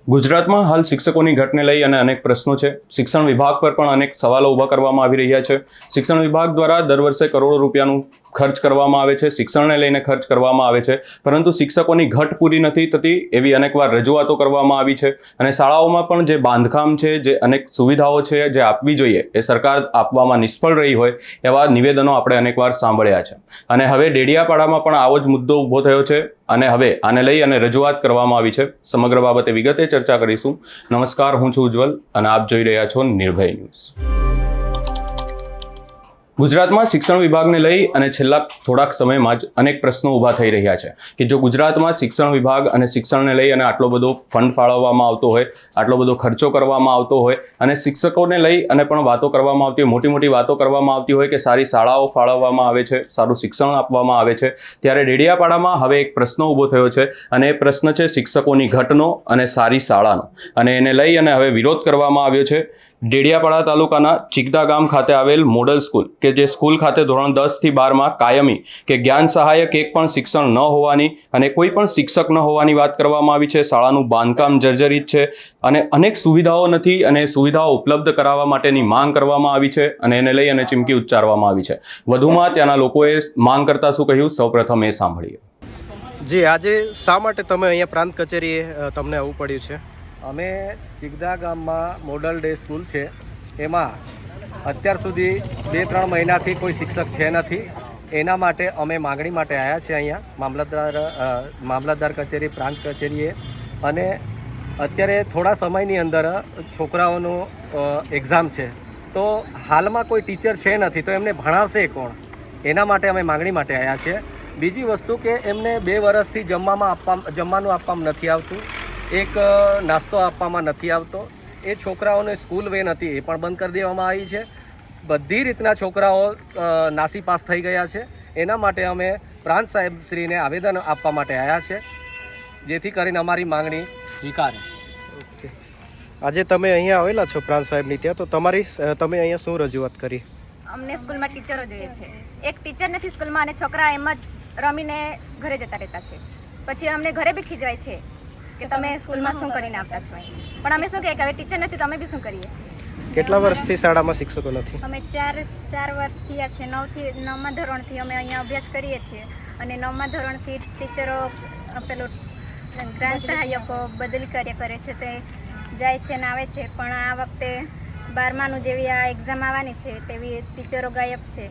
ગુજરાતમાં હાલ શિક્ષકોની ઘટને લઈ અને અનેક પ્રશ્નો છે. શિક્ષણ વિભાગ પર પણ અનેક સવાલો ઊભા કરવામાં આવી રહ્યા છે. શિક્ષણ વિભાગ દ્વારા દર વર્ષે કરોડો રૂપિયાનું ખર્ચ કરવામાં આવે છે, શિક્ષણને લઈને ખર્ચ કરવામાં આવે છે, પરંતુ શિક્ષકોની ઘટ પૂરી નથી થતી એવી અનેકવાર રજૂઆતો કરવામાં આવી છે. અને શાળાઓમાં પણ જે બાંધકામ છે, જે અનેક સુવિધાઓ છે જે આપવી જોઈએ એ સરકાર આપવામાં નિષ્ફળ રહી હોય એવા નિવેદનો આપણે અનેકવાર સાંભળ્યા છે. અને હવે ડેડિયાપાડામાં પણ આવો જ મુદ્દો ઊભો થયો છે અને હવે આને લઈ અને રજૂઆત કરવામાં આવી છે. સમગ્ર બાબતે વિગતે ચર્ચા કરીશું. નમસ્કાર, હું છું ઉજ્જવલ અને આપ જોઈ રહ્યા છો નિર્ભય ન્યૂઝ. ગુજરાતમાં શિક્ષણ વિભાગને લઈ અને છેલ્લા થોડાક સમયમાં જ અનેક પ્રશ્નો ઊભા થઈ રહ્યા છે કે જો ગુજરાતમાં શિક્ષણ વિભાગ અને શિક્ષણને લઈ અને આટલો બધો ફંડ ફાળવવામાં આવતો હોય, આટલો બધો ખર્ચો કરવામાં આવતો હોય અને શિક્ષકોને લઈ અને પણ વાતો કરવામાં આવતી હોય, મોટી મોટી વાતો કરવામાં આવતી હોય કે સારી શાળાઓ ફાળવવામાં આવે છે, સારું શિક્ષણ આપવામાં આવે છે, ત્યારે ડેડિયાપાડામાં હવે એક પ્રશ્ન ઊભો થયો છે અને એ પ્રશ્ન છે શિક્ષકોની ઘટનો અને સારી શાળાનો. અને એને લઈ અને હવે વિરોધ કરવામાં આવ્યો છે. ડેડિયાપાડા તાલુકાના ચિકદા ગામ ખાતે આવેલ મોડલ સ્કૂલ કે જે સ્કૂલ ખાતે ધોરણ 10 થી 12માં કાયમી કે જ્ઞાન સહાયક એક પણ શિક્ષણ ન હોવાની અને કોઈ પણ શિક્ષક ન હોવાની વાત કરવામાં આવી છે. શાળાનું બાંધકામ જર્જરિત છે અને અનેક સુવિધાઓ નથી અને સુવિધાઓ ઉપલબ્ધ કરાવવા માટેની માંગ કરવામાં આવી છે અને એને લઈ અને ચીમકી ઉચ્ચારવામાં આવી છે. વધુમાં ત્યાંના લોકોએ માંગ કરતા શું કહ્યું, સૌપ્રથમ એ સાંભળીએ. જી, આજે શા માટે તમે અહીંયા પ્રાંત કચેરીએ તમને આવવું પડ્યું છે? અમે ચિકદા ગામમાં મોડલ ડે સ્કૂલ છે, એમાં અત્યાર સુધી 2-3 મહિનાથી કોઈ શિક્ષક છે નથી. એના માટે અમે માગણી માટે આવ્યા છે અહીંયા મામલતદાર કચેરી, પ્રાંત કચેરીએ. અને અત્યારે થોડા સમયની અંદર છોકરાઓનું એક્ઝામ છે, તો હાલમાં કોઈ ટીચર છે નથી, તો એમને ભણાવશે કોણ? એના માટે અમે માગણી માટે આવ્યા છીએ. બીજી વસ્તુ કે એમને 2 વર્ષથી જમવાનું આપવામાં નથી આવતું, એક નાસ્તો આપવામાં નથી આવતો. એ છોકરાઓને સ્કૂલ વેન હતી એ પણ બંધ કરી દેવામાં આવી છે. બધી રીતના છોકરાઓ નાસીપાસ થઈ ગયા છે. એના માટે અમે પ્રાંત સાહેબશ્રીને આવેદન આપવા માટે આવ્યા છે, જેથી કરીને અમારી માંગણી સ્વીકારે. ઓકે, આજે તમે અહીંયા આવેલા છો પ્રાંત સાહેબની ત્યાં, તો તમે અહીંયા શું રજૂઆત કરી? અમને સ્કૂલમાં ટીચરો જોઈએ છે. એક ટીચર નથી સ્કૂલમાં અને છોકરા એમ જ રમીને ઘરે જતા રહેતા છે. પછી અમને ઘરે બી ખીજવાય છે કે તમે સ્કૂલમાં શું કરીને આપતા છો. પણ અમે શું કહીએ કે હવે ટીચર નથી તો અમે બી શું કરીએ? કેટલા વર્ષથી શાળામાં શિક્ષકો નથી? અમે ચાર વર્ષ થયા છે. 9મા ધોરણથી અમે અહીંયા અભ્યાસ કરીએ છીએ અને 9મા ધોરણથી ટીચરો પેલો ગ્રાન્ટ સહાયકો બદલી કરે છે, તે જાય છે ને આવે છે. પણ આ વખતે 12માનું જેવી આ એક્ઝામ આવવાની છે તેવી ટીચરો ગાયબ છે.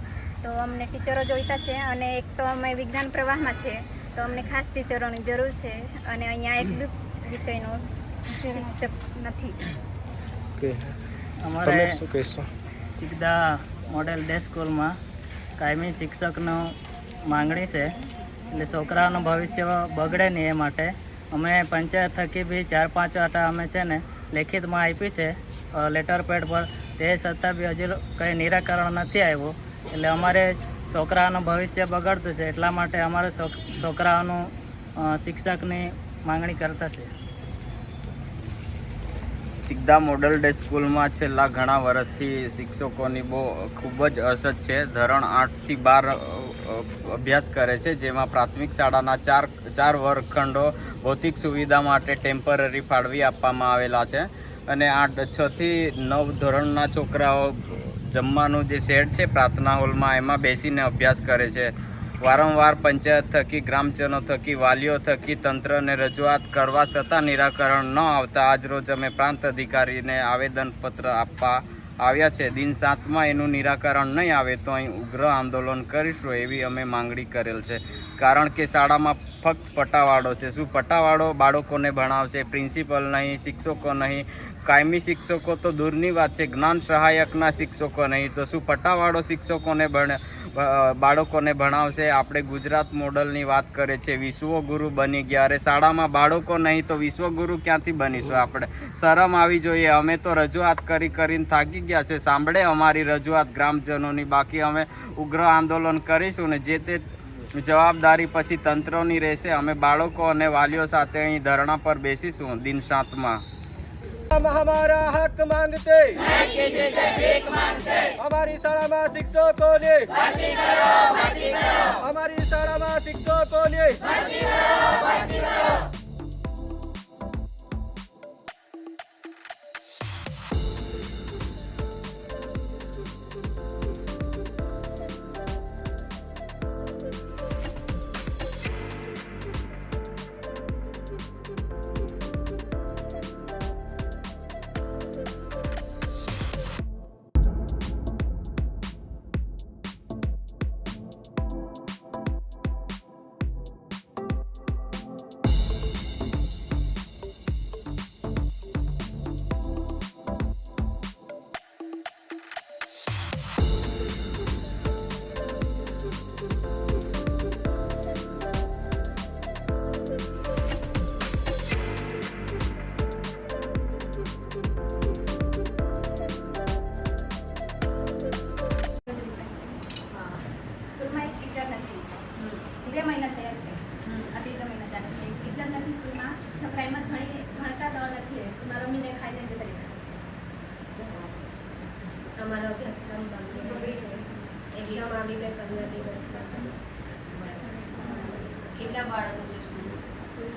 તો અમને ટીચરો જોઈતા છે અને એક તો અમે વિજ્ઞાન પ્રવાહમાં છે, તો અમને ખાસ ટીચરોની જરૂર છે અને અહીંયા એક બી વિષયનો શિક્ષક નથી. ઓકે, અમારે તમે શું કહેશો? ચિકદા મોડેલ ડે સ્કૂલમાં કાયમી શિક્ષકનો માંગણી છે, એટલે છોકરાઓનું ભવિષ્ય બગડે નહીં એ માટે અમે પંચાયત થકી બી 4-5 વાર અમે છે ને લેખિતમાં આપી છે લેટર પેડ પર, તે છતાં બી હજુ કંઈ નિરાકરણ નથી આવ્યું. એટલે અમારે છોકરાઓનું ભવિષ્ય બગડતું છે, એટલા માટે અમારે છોકરાઓનું શિક્ષકની માંગણી કરતા છે. ચિકદા મોડલ ડે સ્કૂલમાં છેલ્લા ઘણા વર્ષથી શિક્ષકોની ખૂબ જ અછત છે. ધોરણ 8 થી 12 અભ્યાસ કરે છે, જેમાં પ્રાથમિક શાળાના 4 વર્ગખંડો ભૌતિક સુવિધા માટે ટેમ્પરરી ફાળવી આપવામાં આવેલા છે અને 6 થી 9 ધોરણના છોકરાઓ જમવાનું જે શેડ છે પ્રાર્થના હોલમાં, એમાં બેસીને અભ્યાસ કરે છે. વારંવાર પંચાયત થકી, ગ્રામજનો થકી, વાલીઓ થકી તંત્રને રજૂઆત કરવા છતાં નિરાકરણ ન આવતા આજરોજ અમે પ્રાંત અધિકારીને આવેદનપત્ર આપવા આવ્યા છે. દિન 7માં એનું નિરાકરણ નહીં આવે તો અહીં ઉગ્ર આંદોલન કરીશું એવી અમે માંગણી કરેલ છે. કારણ કે શાળામાં ફક્ત પટાવાળો છે. શું પટાવાળો બાળકોને ભણાવશે? પ્રિન્સિપલ નહીં, શિક્ષકો નહીં, કાયમી શિક્ષકો તો દૂરની વાત છે, જ્ઞાન સહાયકના શિક્ષકો નહીં, તો શું પટાવાળો શિક્ષકોને બાળકોને ભણાવશે? આપણે ગુજરાત મોડલની વાત કરે છે, વિશ્વગુરુ બની ગયા. અરે શાળામાં બાળકો નહીં તો વિશ્વગુરુ ક્યાંથી બનીશું આપણે? શરમ આવી જોઈએ. અમે તો રજૂઆત કરીને થાકી ગયા છે. સાંભળે અમારી રજૂઆત ગ્રામજનોની. બાકી અમે ઉગ્ર આંદોલન કરીશું ને જે તે જવાબદારી પછી તંત્રોની રહેશે. અમે બાળકો અને વાલીઓ સાથે અહીં ધરણા પર બેસીશું દિન 7માં. हम हमारा हक मांगते, हमारी शाળામાં શિક્ષકોને ભરતી કરો, हमारी શાળામાં શિક્ષકોને ભરતી કરો. અમારો અભ્યાસક્રમ બગડી છે. એક્ઝામ આવી ગઈ 15 દિવસમાં. કેટલા બાળકો છે સ્કૂલમાં? 87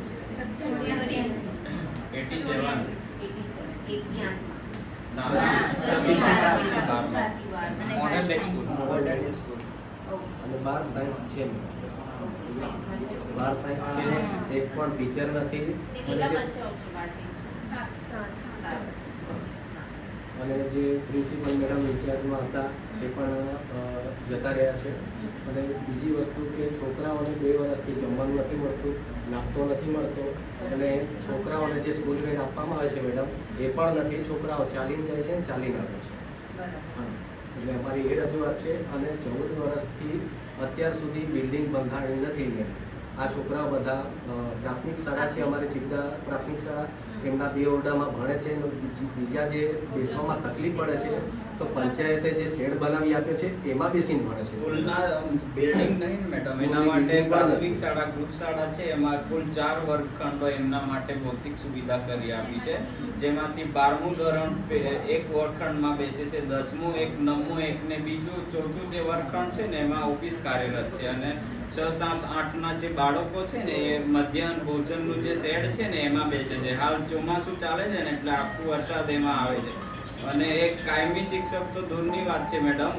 અને 12 સાયન્સ છે. 12 સાયન્સ છે, એક પણ ટીચર નથી. અને જે પ્રિન્સિપલ મેડમ ઇન્ચાર્જમાં હતા એ પણ જતા રહ્યા છે. અને બીજી વસ્તુ કે છોકરાઓને 2 વર્ષથી જમવાનું નથી મળતું, નાસ્તો નથી મળતો, અને છોકરાઓને જે સ્કૂલ બેગ આપવામાં આવે છે મેડમ એ પણ નથી. છોકરાઓ ચાલીને જાય છે અને ચાલીને આવે છે. હા, એટલે અમારી એ રજૂઆત છે. અને 14 વર્ષથી અત્યાર સુધી બિલ્ડિંગ બંધાણી નથી મેડમ. આ છોકરાઓ બધા પ્રાથમિક શાળા છે, અમારી ચિકદા પ્રાથમિક શાળા, એમના 2 ઓરડામાં ભણે છે. બીજા જે બેસવામાં તકલીફ પડે છે તો પંચાયતે જે શેડ બનાવી આપ્યો છે એમાં બેસીને ભણે છે. સ્કૂલના બિલ્ડિંગ નહીં ને મેડમ, એના માટે પ્રાથમિક શાળા ગ્રુપ શાળા છે, એમાં કુલ 4 વર્ગખંડો એમના માટે ભૌતિક સુવિધા કરી આપી છે. જેમાંથી 12મું ધોરણ એક વર્ગખંડમાં બેસે છે, 10મું એક, 9મું એક ને બીજું 4થું જે વર્ગખંડ છે ને એમાં ઓફિસ કાર્યરત છે. અને 6, 7, 8ના જે બાળકો છે ને એ મધ્યાહન ભોજનનું જે શેડ છે ને એમાં બેસે છે. હાલ ચોમાસું ચાલે છે ને એટલે આખું વરસાદ એમાં આવે છે. અને એક કાયમી શિક્ષક તો દૂરની વાત છે મેડમ,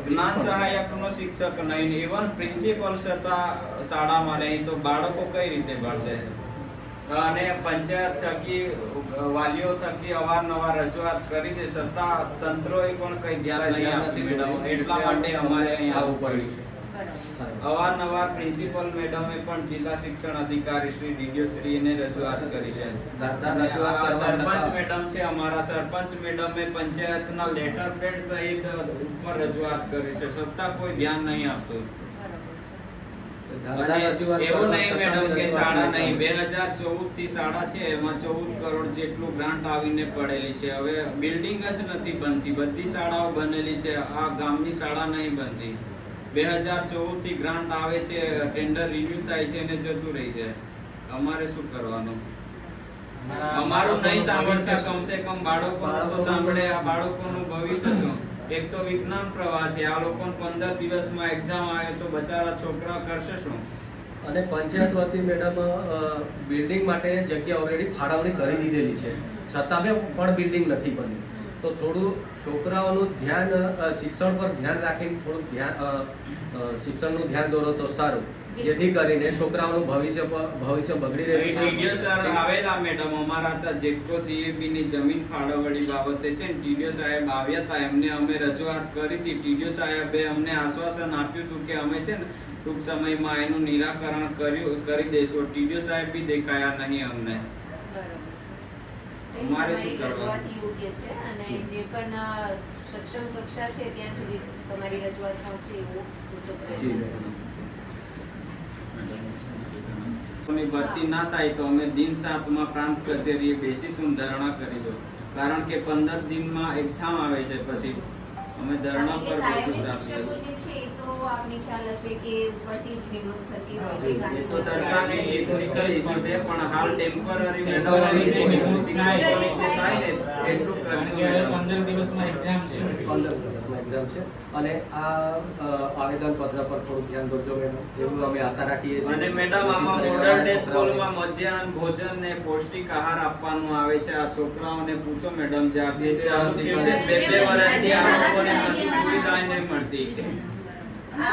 જ્ઞાન સહાયકનો શિક્ષક નહીં, ઇવન પ્રિન્સિપલ છતાં શાળામાં નહીં, તો બાળકો કઈ રીતે ભણશે? અને પંચાયત થકી વાલીઓ થકી અવારનવાર રજૂઆત કરી છે, છતાં તંત્રોએ પણ કઈ ધ્યાન નહીં આપતી મેડમ. એટલા માટે અમારે અહીં આવવું પડ્યું છે. અવારનવાર પ્રિન્સિપલ મેડમે પણ જિલ્લા શિક્ષણ અધિકારી શ્રી ડીડીઓ શ્રીને રજૂઆત કરી છે. સરપંચ મેડમ છે, અમારા સરપંચ મેડમે પંચાયતના લેટર પેડ સહિત ઉપર રજૂઆત કરી છે, છતાં કોઈ ધ્યાન નહીં આપતું. એવું નહીં મેડમ કે શાળા નહીં, 2014 થી શાળા છે, એમાં 14 કરોડ જેટલું ગ્રાન્ટ આવીને પડેલી છે. હવે બિલ્ડિંગ જ નથી બનતી, બધી શાળાઓ બનેલી છે, આ ગામની શાળા નહીં બનતી. 2014 થી ગ્રાન્ટ આવે છે, ટેન્ડર રિન્યુ થાય છે અને જતું રહી છે. અમારે શું કરવાનું? અમારું નહીં સાંભળતા, કમસે કમ બાળકોનું તો સાંભળે. આ બાળકોનું ભવિષ્ય શું? એક તો વિજ્ઞાન પ્રવાહ છે, આ લોકોને 15 દિવસમાં એક્ઝામ આવે તો બચારા છોકરા કરશે શું? અને પંચાયત વતી મેડમ બિલ્ડિંગ માટે જગ્યા ઓલરેડી ફાળવણી કરી દીધેલી છે, છતાં પણ બિલ્ડિંગ નથી બની. તો થોડું છોકરાઓનું ધ્યાન શિક્ષણ પર ધ્યાન રાખીને થોડું શિક્ષણનું ધ્યાન દોરો તો સારું, જેથી કરીને છોકરાઓનું ભવિષ્ય બગડી રહ્યું છે. ટીડીઓ સર આવેલા મેડમ, અમારા હતા જેટકો જીએબી ની જમીન ફાળવણી બાબતે છે ને, ટીડીઓ સાહેબ આવ્યા હતા, એમને અમે રજૂઆત કરી હતી. ટીડીઓ સાહેબે અમને આશ્વાસન આપ્યું હતું કે અમે છે ને ટૂંક સમયમાં એનું નિરાકરણ કરી દઈશું. ટીડીઓ સાહેબ બી દેખાયા નહીં અમને. અમારે શું કરવાનું? યોગ્ય છે અને જે પણ સક્ષમ કક્ષા છે ત્યાં સુધી તમારી રજૂઆત પહોંચે એવું પૂરતો પ્રયત્ન. ભરતી ના થાય તો અમે દિન 7માં પ્રાંત કચેરીએ બેસીશું, ધરણા કરીશું. કારણ કે 15 દિનમાં એક્ઝામ આવે છે, પછી અમે ધરણા પર બેસીશું. શિક્ષકો જે છે એ તો આપને ખ્યાલ હશે કે ઉપરથી જ નિમણૂક થતી હોય છે. એ તો સરકારની ટેકનિકલ ઇશ્યુ છે, પણ હાલ ટેમ્પરરી મેડમ શિક્ષકોની જે થાય ને એટલું કરજો મેડમ. 15 દિવસમાં એક્ઝામ છે. 15 દિવસમાં એક્ઝામ છે. અને આ આવેદન પત્ર પર થોડું ધ્યાન દોરજો મેડમ, એવું અમે આશા રાખીએ છીએ. અને મેડમ આમાં મોડલ ડે સ્કૂલમાં મધ્યાહન ભોજન ને પૌષ્ટિક આહાર આપવાનું આવે છે. આ છોકરાઓને પૂછો મેડમ, જે આ 2 ચાલુ થયું છે, 2 વર્ષથી આ લોકોને કશું સુવિધા નહીં મળતી.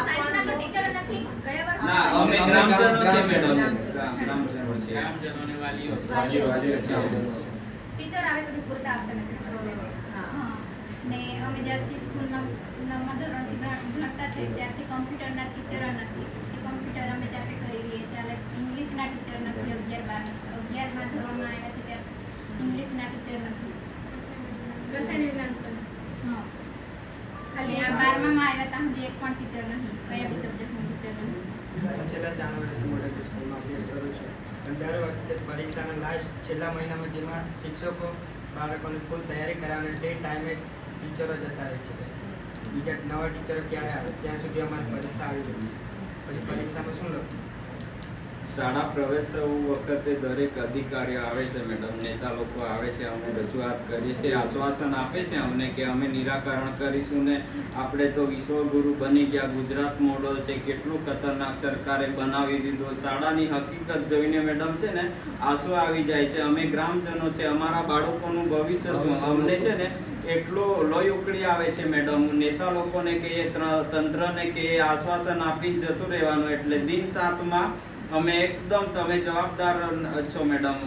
સાયન્સના તો ટીચર નથી ગયા વર્ષે. ના, અમે ગ્રામજનો છે મેડમ, ગ્રામજનો છે. ગ્રામજનોને વાલીઓ ટીચર આવે તો પૂરતા આપતા નથી. ને અમે જ્યારથી સ્કૂલમાં 9મા ધોરણથી ભણતા છે ત્યારથી કમ્પ્યુટરના ટીચરો નથી. એ કમ્પ્યુટર અમે જાતે કરી રહીએ છીએ. અને ઇંગ્લિશના ટીચર નથી. 11મા ધોરણમાં આવ્યા છે ત્યારે ઇંગ્લિશના ટીચર નથી. રસાયણ વિજ્ઞાન પણ. હા, ખાલી આ 12મામાં આવ્યા ત્યાં સુધી એક પણ ટીચર નહીં, કયા બી સબ્જેક્ટનું ટીચર નહીં. છેલ્લા 4 વર્ષથી મોડલ સ્કૂલમાં અભ્યાસ કરું છું. અને દર વખતે પરીક્ષાના લાસ્ટ છેલ્લા મહિનામાં જેમાં શિક્ષકો બાળકોને ફૂલ તૈયારી કરાવે તે ટાઈમે ટીચરો જતા રહે છે. બીજા નવા ટીચરો ક્યારે આવે ત્યાં સુધી અમારી પરીક્ષા આવી જાય છે. પછી પરીક્ષામાં શું લખવું? શાળા પ્રવેશવું વખતે દરેક અધિકારીઓ આવે છે મેડમ, નેતા લોકો આવે છે, અમે રજૂઆત કરીએ છીએ, આશ્વાસન આપે છે અમને કે અમે નિરાકરણ કરીશું ને આપણે તો વિશ્વગુરુ બની ગયા, ગુજરાત મોડલ છે, કેટલું ખતરનાક સરકારે બનાવી દીધો. શાળાની હકીકત જોઈને મેડમ છે ને આંસુ આવી જાય છે. અમે ગ્રામજનો છે, અમારા બાળકોનું ભવિષ્ય શું, અમને છે ને એટલો લોહી ઉકળી આવે છે મેડમ. નેતા લોકોને કહીએ, તંત્રને કહીએ, આશ્વાસન આપીને જતું રહેવાનું. એટલે દિન 7માં અમે એકદમ, તમે જવાબદાર છો મેડમ,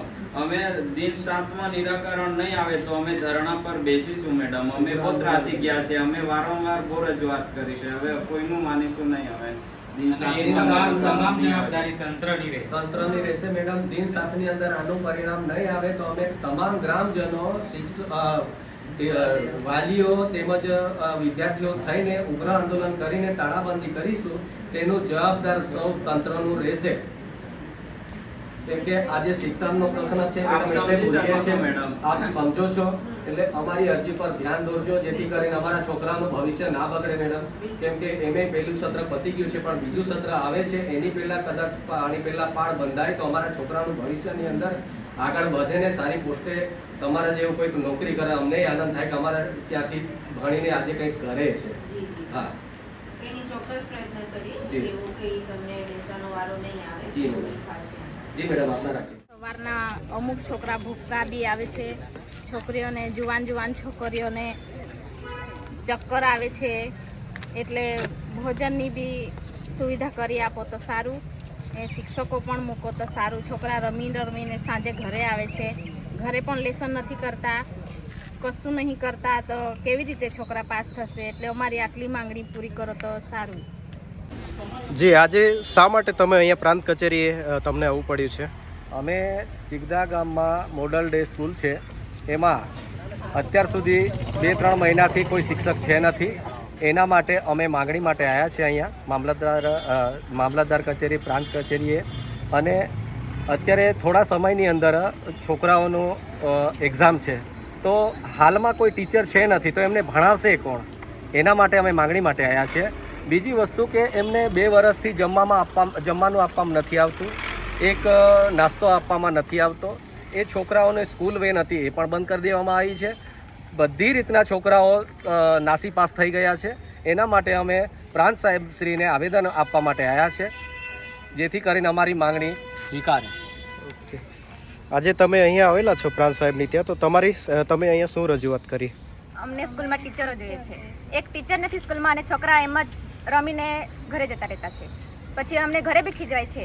અમે દિન 7માં નિરાકરણ નહીં આવે તો અમે ધરણા પર બેસીશું મેડમ. અમે બહુ ત્રાસી ગયા છે, અમે વારંવાર બહુ રજૂઆત કરી છે, હવે કોઈનું માનીશું નહીં. હવે દિન 7માં તમામ જવાબદારી તંત્રની રહેશે. તંત્રની રહેશે મેડમ. દિન 7ની અંદર આનું પરિણામ નહીં આવે તો અમે તમામ ગ્રામજનો, વાલીઓ તેમજ વિદ્યાર્થીઓ થઈને ઉગ્ર આંદોલન કરીને તાળાબંધી કરીશું. તેનું જવાબદાર સૌ તંત્રનું રહેશે. કેમ કે આજે શિક્ષણનો પ્રશ્ન છે મેડમ, આપ સમજો છો, એટલે અમારી અરજી પર ધ્યાન દોરજો જેથી કરીને અમારા છોકરાનું ભવિષ્ય ના બગડે મેડમ. કેમ કે એમે પહેલું સત્ર પતી ગયું છે, પણ બીજું સત્ર આવે છે, એની પહેલા કદાચ આની પહેલા પાળ બંધાય તો અમારા છોકરાનું ભવિષ્યની અંદર આગળ વધે ને સારી પોસ્ટે તમારા જેવું કોઈક નોકરી કરે. અમને આનંદ થાય કે અમારા ત્યાંથી ભણીને આજે કંઈક કરે છે. હા, એની ચોક્કસ પ્રયત્ન કરી જી. એવું કંઈ તમને બેસવાનો વારો નહીં આવે. જી. ખાસ ધ્યાન. જી મેડમ, આશા રાખીશ. સવારના અમુક છોકરા ભૂખતા બી આવે છે, છોકરીઓને જુવાન છોકરીઓને ચક્કર આવે છે, એટલે ભોજનની બી સુવિધા કરી આપો તો સારું. એ શિક્ષકો પણ મૂકો તો સારું. છોકરા રમીને સાંજે ઘરે આવે છે, ઘરે પણ લેસન નથી કરતા, કશું નહીં કરતા, તો કેવી રીતે છોકરા પાસ થશે? એટલે અમારી આટલી માંગણી પૂરી કરો તો સારું. જી, આજે શા માટે તમે અહીંયા પ્રાંત કચેરીએ તમને આવવું પડ્યું છે? અમે ચિગદા ગામમાં મોડલ ડે સ્કૂલ છે, એમાં અત્યાર સુધી 2-3 મહિનાથી કોઈ શિક્ષક છે નથી. એના માટે અમે માંગણી માટે આવ્યા છે અહીંયા મામલતદાર કચેરી, પ્રાંત કચેરીએ. અને અત્યારે થોડા સમયની અંદર છોકરાઓનું એક્ઝામ છે, તો હાલમાં કોઈ ટીચર છે નથી, તો એમને ભણાવશે કોણ? એના માટે અમે માંગણી માટે આવ્યા છીએ. બીજી વસ્તુ કે એમને 2 વર્ષથી જમવાનું આપવામાં નથી આવતું, એક નાસ્તો આપવામાં નથી આવતો. એ છોકરાઓને સ્કૂલ વેન હતી, એ પણ બંધ કરી દેવામાં આવી છે. બધી રીતના છોકરાઓ નાસીપાસ થઈ ગયા છે. એના માટે અમે પ્રાંત સાહેબશ્રીને આવેદન આપવા માટે આવ્યા છે, જેથી કરીને અમારી માંગણી સ્વીકારે. ઓકે, આજે તમે અહીંયા આવેલા છો પ્રાંત સાહેબની ત્યાં, તો તમે અહીંયા શું રજૂઆત કરી? અમને સ્કૂલમાં ટીચરો જોઈએ છે. એક ટીચર નથી સ્કૂલમાં અને છોકરા એમ જ રમીને ઘરે જતા રહેતા છે. પછી અમને ઘરે બી ખીજવાય છે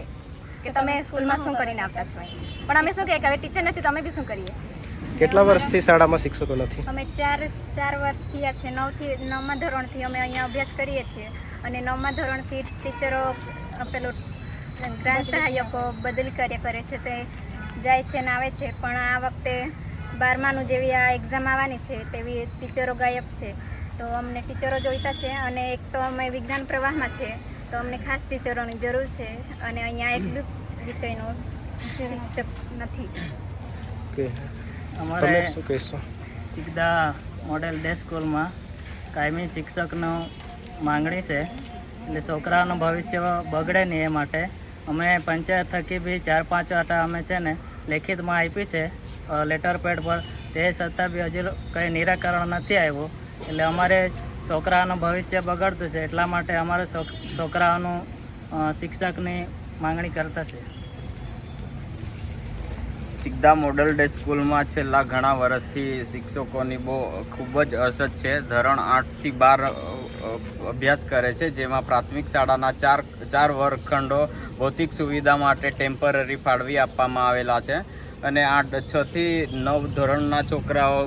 કે તમે સ્કૂલમાં શું કરીને આવતા છો. પણ અમે શું કહીએ કે હવે ટીચર નથી તો અમે બી શું કરીએ? કેટલા વર્ષથી શાળામાં શિક્ષકો નથી? અમે ચાર વર્ષ થયા છે. 9મા ધોરણથી અમે અહીંયા અભ્યાસ કરીએ છીએ, અને 9મા ધોરણથી ટીચરો પેલો ગ્રાન્ટ સહાયકો બદલી કાર્ય કરે છે, તે જાય છે ને આવે છે. પણ આ વખતે 12માનું જેવી આ એક્ઝામ આવવાની છે તેવી ટીચરો ગાયબ છે. તો અમને ટીચરો જોઈતા છે, અને એક તો અમે વિજ્ઞાન પ્રવાહમાં છે, તો અમને ખાસ ટીચરોની જરૂર છે. અને અહીંયા એક બી વિષયનો શિક્ષક નથી. ઓકે, અમારે તમે શું કહેશો? ચિગદા મોડેલ ડે સ્કૂલમાં કાયમી શિક્ષકનો માંગણી છે, એટલે છોકરાઓનું ભવિષ્ય બગડે નહીં એ માટે અમે પંચાયત થકી બી 4-5 વાર અમે છે ને લેખિતમાં આપી છે લેટર પેડ પર. તે છતાં બી હજુ કંઈ નિરાકરણ નથી આવ્યું. એટલે અમારે છોકરાઓનું ભવિષ્ય બગડતું છે, એટલા માટે અમારે છોકરાઓનું શિક્ષકની માંગણી કરતા છે. ચિગદા મોડલ ડે સ્કૂલમાં છેલ્લા ઘણા વર્ષથી શિક્ષકોની ખૂબ જ અછત છે. ધોરણ 8 થી 12 અભ્યાસ કરે છે, જેમાં પ્રાથમિક શાળાના 4 વર્ગખંડો ભૌતિક સુવિધા માટે ટેમ્પરરી ફાળવી આપવામાં આવેલા છે. અને 6 થી 9 ધોરણના છોકરાઓ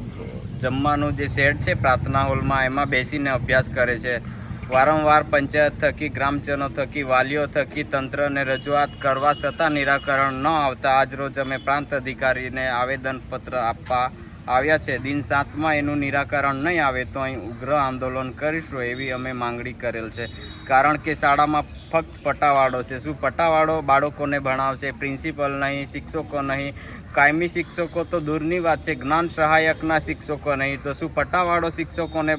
જમવાનું જે શેડ છે પ્રાર્થના હોલમાં, એમાં બેસીને અભ્યાસ કરે છે. વારંવાર પંચાયત થકી, ગ્રામજનો થકી, વાલીઓ થકી તંત્રને રજૂઆત કરવા છતાં નિરાકરણ ન આવતા આજરોજ અમે પ્રાંત અધિકારીને આવેદનપત્ર આપવા આવ્યા છે. દિન 7માં એનું નિરાકરણ નહીં આવે તો અહીં ઉગ્ર આંદોલન કરીશું એવી અમે માંગણી કરેલ છે. કારણ કે શાળામાં ફક્ત પટાવાળો છે. શું પટાવાળો બાળકોને ભણાવશે? પ્રિન્સિપલ નહીં, શિક્ષકો નહીં, કાયમી શિક્ષકો તો દૂરની વાત છે, જ્ઞાન સહાયકના શિક્ષકો નહીં, તો શું પટાવાળો શિક્ષકોને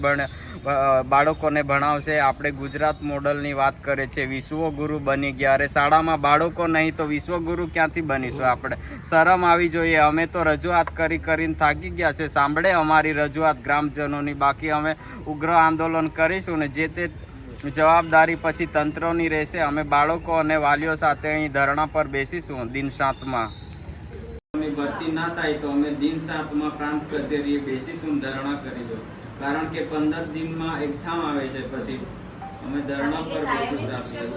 બાળકોને ભણાવશે. આપણે ગુજરાત મોડલની વાત કરે છે, વિશ્વગુરુ બની ગયા. અરે શાળામાં બાળકો નહીં તો વિશ્વગુરુ ક્યાંથી બનીશું આપણે? શરમ આવી જોઈએ. અમે તો રજૂઆત કરીને થાકી ગયા છે. સાંભળે અમારી રજૂઆત ગ્રામજનોની. બાકી અમે ઉગ્ર આંદોલન કરીશું ને જે તે જવાબદારી પછી તંત્રોની રહેશે. અમે બાળકો અને વાલીઓ સાથે અહીં ધરણા પર બેસીશું દિન 7માં. ભરતી ના થાય તો અમે દિન 7માં પ્રાંત કચેરીએ બેસીશું, ધરણા કરીશું. કારણ કે 15 દિનમાં એક્ઝામ આવે છે, પછી અમે ધરણા પર બેસીશું.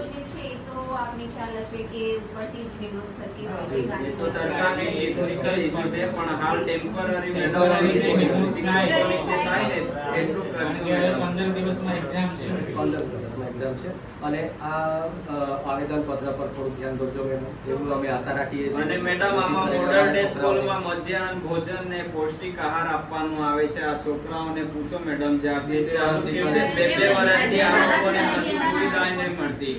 આપને ખ્યાલ હશે કે ઉપરથી જ નિમણૂક થતી હોય છે. એ તો સરકારની ટેકનિકલ ઇશ્યુ છે, પણ હાલ ટેમ્પરરી મેડમ શિક્ષકોની જે થાય ને એટલું કરજો મેડમ. 15 દિવસમાં એક્ઝામ છે. 15 દિવસમાં એક્ઝામ છે અને આ આવેદન પત્ર પર થોડું ધ્યાન દોરજો મેડમ, એવું અમે આશા રાખીએ છીએ. અને મેડમ આમાં મોડલ ડે સ્કૂલમાં મધ્યાહન ભોજન ને પૌષ્ટિક આહાર આપવાનું આવે છે. આ છોકરાઓને પૂછો મેડમ, જે આ બે ચાલુ થયું છે 2 વર્ષથી આ લોકોને કશું સુવિધા નહીં મળતી.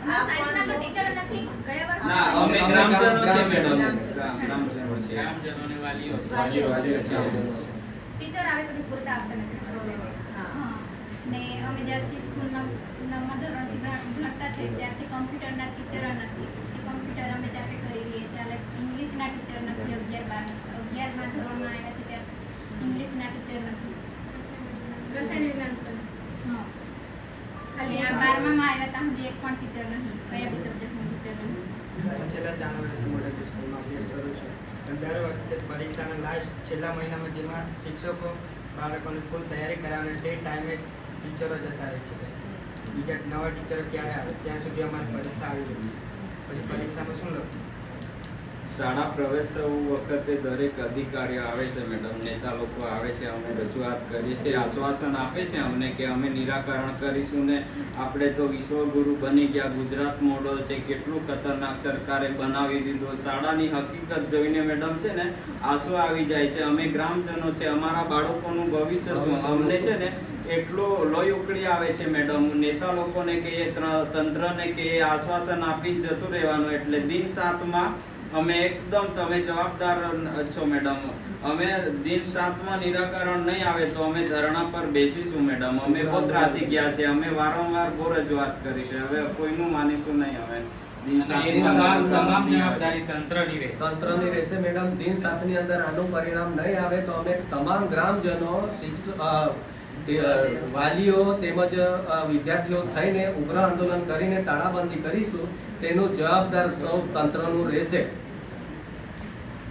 સાયન્સના તો ટીચર નથી ગયા વર્ષે. ના, અમે ગ્રામજનો છે મેડમ. ગ્રામજનો છે. ગ્રામજનોને વાલીઓ ટીચર આવે તો પૂરતા આપતા નથી. ને અમે જ્યારથી સ્કૂલમાં 9મા ધોરણથી ભણતા છે ત્યારથી કમ્પ્યુટરના ટીચરો નથી. એ કમ્પ્યુટર અમે જાતે કરી લઈએ છીએ. એટલે ઇંગ્લિશના ટીચર નથી. 11મા ધોરણમાં આવ્યા છે ત્યારે ઇંગ્લિશના ટીચર નથી. રસાયણ વિજ્ઞાન પણ. હા, ખાલી આ 12મામાં આવ્યા ત્યાં સુધી એક પણ ટીચર નહીં. કયા બી સબ્જેક્ટનું ટીચર નહીં. હું છેલ્લા 4 વર્ષથી મોડલ સ્કૂલમાં અભ્યાસ કરું છું. અને દર વખતે પરીક્ષાના લાસ્ટ છેલ્લા મહિનામાં જેમાં શિક્ષકો બાળકોને ફૂલ તૈયારી કરાવે તે ટાઈમે ટીચરો જતા રહે છે. બીજા નવા ટીચરો ક્યારે આવે ત્યાં સુધી અમારી પરીક્ષા આવી જતી છે. પછી પરીક્ષામાં શું લખવું? શાળા પ્રવેશ વખતે દરેક અધિકારીઓ આવે છે મેડમ, નેતા લોકો આવે છે, અમે રજૂઆત કરીએ છીએ, આશ્વાસન આપે છે અમને કે અમે નિરાકરણ કરીશું ને આપણે તો વિશ્વગુરુ બની ગયા. ગુજરાત મોડલ છે, કેટલું ખતરનાક સરકારે બનાવી દીધું. શાળાની હકીકત જોઈને મેડમ છે ને આંસુ આવી જાય છે. અમે ગ્રામજનો છે, અમારા બાળકોનું ભવિષ્ય શું? અમને છે ને એટલું લોહી ઉકળી આવે છે મેડમ. નેતા લોકોને કહીએ, તંત્રને કહીએ, આશ્વાસન આપીને જતું રહેવાનું. એટલે દિન 7માં અમે એકદમ, તમે જવાબદાર છો મેડમ, અમે દિન 7માં નિરાકરણ નહીં આવે તો અમે ધરણા પર બેસીશું મેડમ. અમે બહુ ત્રાસી ગયા છે. અમે વારંવાર બહુ રજૂઆત કરી છે. હવે કોઈનું માનીશું નહીં. હવે દિન 7 તમામ જવાબદારી તંત્રની રહેશે. તંત્રની રહેશે મેડમ. દિન 7ની અંદર આનું પરિણામ નહીં આવે તો અમે તમામ ગ્રામજનો, વાલીઓ તેમજ વિદ્યાર્થીઓ થઈને ઉગ્ર આંદોલન કરીને તાળાબંધી કરીશું. તેનું જવાબદાર સૌ તંત્રનું રહેશે.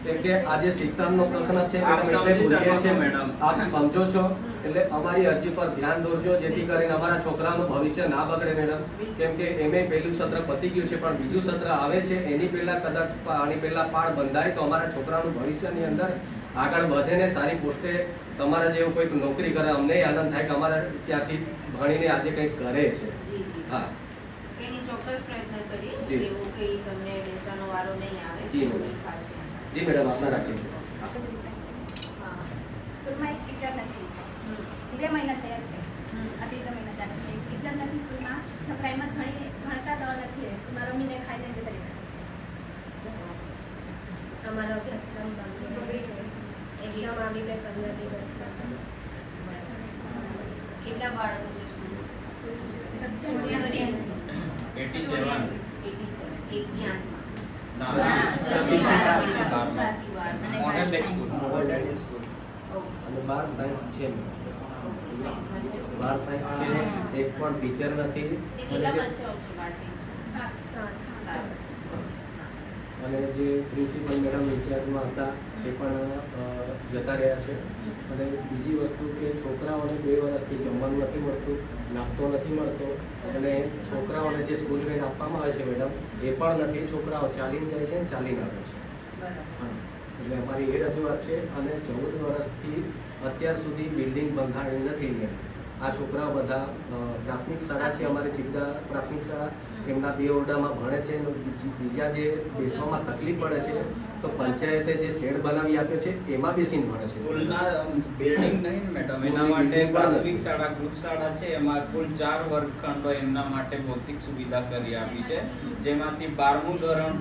કેમ કે આજે શિક્ષણનો પ્રશ્ન છે મેડમ, એટલે બોલીએ છીએ મેડમ. આપ સમજો છો એટલે અમારી અરજી પર ધ્યાન દોરજો, જેથી કરીને અમારા છોકરાનું ભવિષ્ય ના બગડે મેડમ. કેમ કે એમે પહેલું સત્ર પતી ગયું છે, પણ બીજું સત્ર આવે છે. એની પહેલા કદાચ આની પહેલા પાળ બંધાય તો અમારા છોકરાનું ભવિષ્યની અંદર આગળ વધે ને સારી પોસ્ટે તમારા જેવું કોઈક નોકરી કરે. અમને આનંદ થાય કે અમારા ત્યાંથી ભણીને આજે કંઈક કરે છે. હા, એની ચોક્કસ પ્રયત્ન કરીએ. જી. એવું કંઈ તમને બેસવાનો વારો નહીં આવે. જી મેડમ. ખાસ ધ્યાન. જી મેડમ, આશા રાખીશું. હા. સ્કૂલમાં એક ટીચર નથી. 2 મહિના થયા છે. આ 3જા મહિના ચાલે છે. એક ટીચર નથી સ્કૂલમાં. છોકરા એમ જ ભણતા તો નથી. સ્કૂલમાં રમીને ખાઈને જતા રહેતા છે. અમારો અભ્યાસક્રમ બગડી છે. એક્ઝામ આવી ગઈ 15 દિવસ પછી. કેટલા બાળકો છે સ્કૂલમાં? 87. 1 model day school. Model school અને 12 સાયન્સ છે. 12 સાયન્સ છે. એક પણ ટીચર નથી. કેટલા બચ્ચાઓ છે 12 અને જે પ્રિન્સિપલ મેડમ ઇન્ચાર્જમાં હતા એ પણ જતા રહ્યા છે. અને બીજી વસ્તુ કે છોકરાઓને 2 વર્ષથી જમવાનું નથી મળતું, નાસ્તો નથી મળતો. અને છોકરાઓને જે સ્કૂલ વેન આપવામાં આવે છે મેડમ એ પણ નથી. છોકરાઓ ચાલીને જાય છે અને ચાલીને આવે છે. હા, એટલે અમારી એ રજૂઆત છે. અને 14 વર્ષથી અત્યાર સુધી બિલ્ડિંગ બંધાણી નથી મેડમ. આ છોકરાઓ બધા પ્રાથમિક શાળા છે, અમારી ચિત્તા પ્રાથમિક શાળા, એમના 2 ઓરડામાં ભણે છે. બીજા જે બેસવામાં તકલીફ પડે છે તો પંચાયતે જે શેડ બનાવી આપ્યો છે એમાં બેસીને ભણે છે. સ્કૂલના બિલ્ડિંગ નહીં ને મેડમ, એના માટે પ્રાથમિક શાળા ગ્રુપ શાળા છે, એમાં કુલ 4 વર્ગખંડો એમના માટે ભૌતિક સુવિધા કરી આપી છે, જેમાંથી 12મું ધોરણ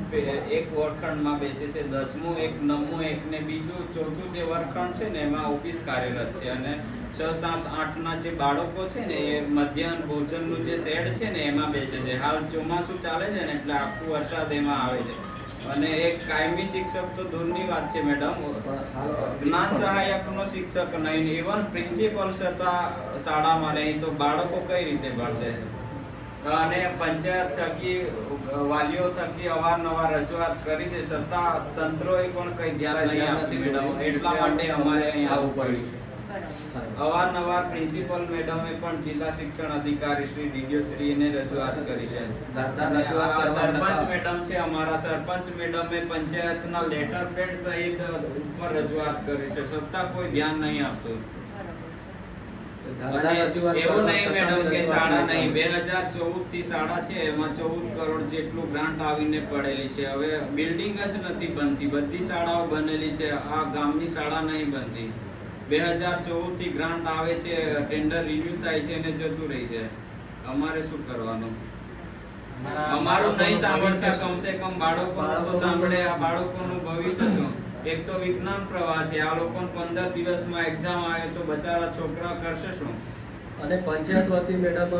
એક વર્ગખંડમાં બેસે છે, 10મું એક, 9મું એક ને બીજું 4થું જે વર્ગખંડ છે ને એમાં ઓફિસ કાર્યરત છે, અને 6, 7, 8ના જે બાળકો છે ને એ મધ્યાહન ભોજનનું જે શેડ છે ને એમાં બેસે છે. હાલ ચોમાસું ચાલે છે ને એટલે આખું વરસાદ એમાં આવે છે, અને એક કાયમી શિક્ષક તો દૂરની વાત છે મેડમ, જ્ઞાન સહાયકનો શિક્ષક નહીં, ઇવન પ્રિન્સિપલ છતાં શાળામાં નહીં, તો બાળકો કઈ રીતે ભણશે? અને પંચાયત થકી વાલીઓ થકી અવારનવાર રજૂઆત કરી છે, છતાં તંત્રોએ પણ કઈ ધ્યાન નહીં આપતું મેડમ. એટલા માટે અમારે અહીં આવવું પડ્યું છે. અવારનવાર પ્રિન્સિપલ મેડમે પણ જિલ્લા શિક્ષણ અધિકારી શ્રી ડીડીઓ શ્રીને રજૂઆત કરી છે. સરપંચ મેડમ છે, અમારા સરપંચ મેડમે પંચાયતના લેટર પેડ સહિત ઉપર રજૂઆત કરી છે, છતાં કોઈ ધ્યાન નહીં આપતું. એવું નહીં મેડમ કે શાળા નહીં, 2014 થી શાળા છે, એમાં 14 કરોડ જેટલું ગ્રાન્ટ આવીને પડેલી છે. હવે બિલ્ડિંગ જ નથી બનતી, બધી શાળાઓ બનેલી છે, આ ગામની શાળા નહીં બનતી. 2014 થી ગ્રાન્ટ આવે છે, ટેન્ડર રિન્યુ થાય છે અને જતું રહી છે. અમારે શું કરવાનું? અમારું નહીં સાંભળતા, કમસે કમ બાળકોનું તો સાંભળે. આ બાળકોનું ભવિષ્ય શું? એક તો વિજ્ઞાન પ્રવાહ છે, આ લોકોને 15 દિવસમાં એક્ઝામ આવે તો બચારા છોકરા કરશે શું? અને પંચાયત વતી મેડમ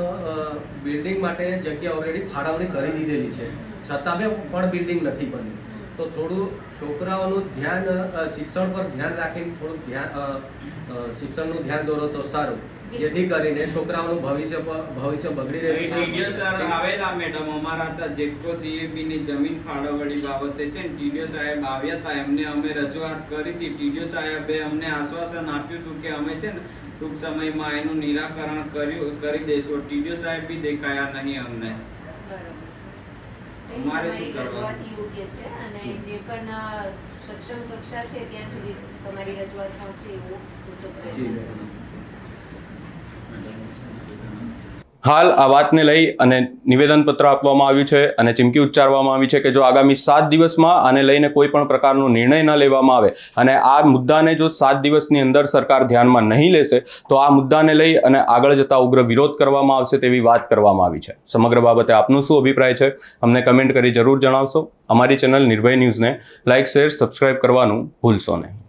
બિલ્ડિંગ માટે જગ્યા ઓલરેડી ફાળવણી કરી દીધેલી છે, છતાં પણ બિલ્ડિંગ નથી બની. તો થોડું છોકરાઓનું ધ્યાન શિક્ષણ પર ધ્યાન રાખીને થોડુંક શિક્ષણનું ધ્યાન દોરો તો સારું, જેથી કરીને છોકરાઓનું ભવિષ્ય બગડી રહ્યું છે. ટીડીઓ સર આવેલા મેડમ, અમારા હતા જેટકો જીએબી ની જમીન ફાળવણી બાબતે છે ને, ટીડીઓ સાહેબ આવ્યા હતા, એમને અમે રજૂઆત કરી હતી. ટીડીઓ સાહેબે અમને આશ્વાસન આપ્યું હતું કે અમે છે ને ટૂંક સમયમાં એનું નિરાકરણ કરી દેશું. ટીડીઓ સાહેબ બી દેખાયા નહીં અમને. અમારે શું કરવાનું? યોગ્ય છે, અને જે પણ સક્ષમ કક્ષા છે ત્યાં સુધી તમારી રજૂઆત પહોંચે એવું પૂરતો પ્રયત્ન કરો. હાલ આ વાતને લઈ અને નિવેદનપત્ર આપવામાં આવ્યું છે અને ચીમકી ઉચ્ચારવામાં આવી છે કે જો આગામી 7 દિવસમાં આને લઈને કોઈ પણ પ્રકારનો નિર્ણય ન લેવામાં આવે અને આ મુદ્દાને જો 7 દિવસની અંદર સરકાર ધ્યાનમાં નહીં લેશે તો આ મુદ્દાને લઈ અને આગળ જતા ઉગ્ર વિરોધ કરવામાં આવશે તેવી વાત કરવામાં આવી છે. સમગ્ર બાબતે આપનો શું અભિપ્રાય છે અમને કમેન્ટ કરી જરૂર જણાવશો. અમારી ચેનલ નિર્ભય ન્યૂઝને લાઇક, શેર, સબસ્ક્રાઇબ કરવાનું ભૂલશો નહીં.